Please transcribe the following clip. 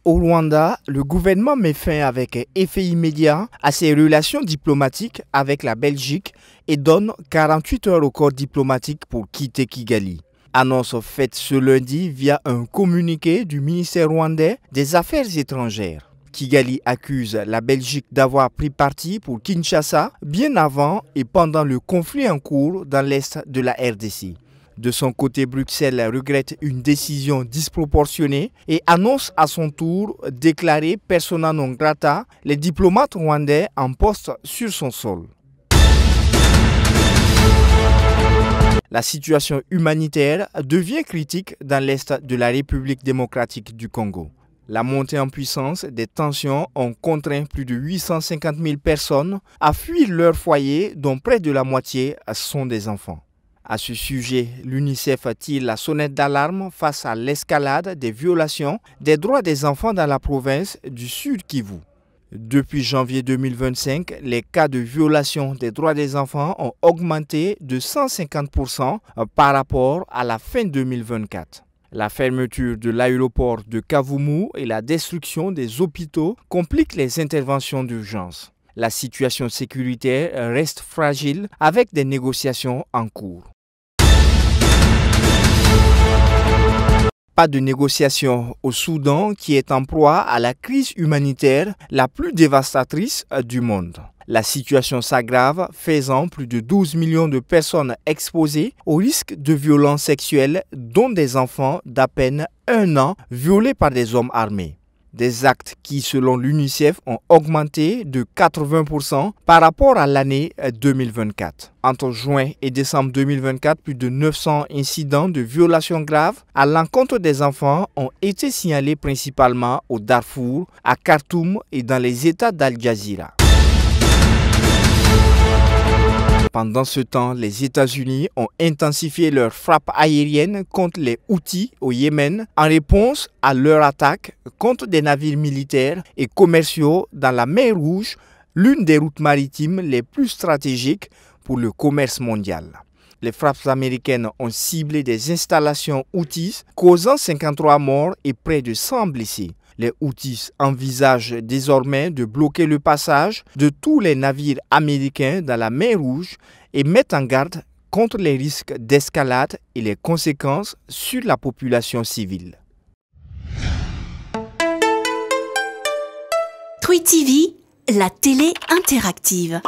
Au Rwanda, le gouvernement met fin avec effet immédiat à ses relations diplomatiques avec la Belgique et donne 48 heures au corps diplomatique pour quitter Kigali. Annonce faite ce lundi via un communiqué du ministère rwandais des Affaires étrangères. Kigali accuse la Belgique d'avoir pris parti pour Kinshasa bien avant et pendant le conflit en cours dans l'est de la RDC. De son côté, Bruxelles regrette une décision disproportionnée et annonce à son tour déclarer persona non grata les diplomates rwandais en poste sur son sol. La situation humanitaire devient critique dans l'est de la République démocratique du Congo. La montée en puissance des tensions ont contraint plus de 850 000 personnes à fuir leur foyer, dont près de la moitié sont des enfants. À ce sujet, l'UNICEF tire la sonnette d'alarme face à l'escalade des violations des droits des enfants dans la province du Sud Kivu. Depuis janvier 2025, les cas de violation des droits des enfants ont augmenté de 150% par rapport à la fin 2024. La fermeture de l'aéroport de Kavumu et la destruction des hôpitaux compliquent les interventions d'urgence. La situation sécuritaire reste fragile avec des négociations en cours. Pas de négociation au Soudan qui est en proie à la crise humanitaire la plus dévastatrice du monde. La situation s'aggrave, faisant plus de 12 millions de personnes exposées au risque de violences sexuelles, dont des enfants d'à peine 1 an violés par des hommes armés. Des actes qui, selon l'UNICEF, ont augmenté de 80% par rapport à l'année 2024. Entre juin et décembre 2024, plus de 900 incidents de violations graves à l'encontre des enfants ont été signalés principalement au Darfour, à Khartoum et dans les États d'Al-Jazira. Pendant ce temps, les États-Unis ont intensifié leurs frappes aériennes contre les Houthis au Yémen en réponse à leur attaque contre des navires militaires et commerciaux dans la mer Rouge, l'une des routes maritimes les plus stratégiques pour le commerce mondial. Les frappes américaines ont ciblé des installations Houthis, causant 53 morts et près de 100 blessés. Les Houthis envisagent désormais de bloquer le passage de tous les navires américains dans la mer Rouge et mettent en garde contre les risques d'escalade et les conséquences sur la population civile. Twi TV, la télé interactive.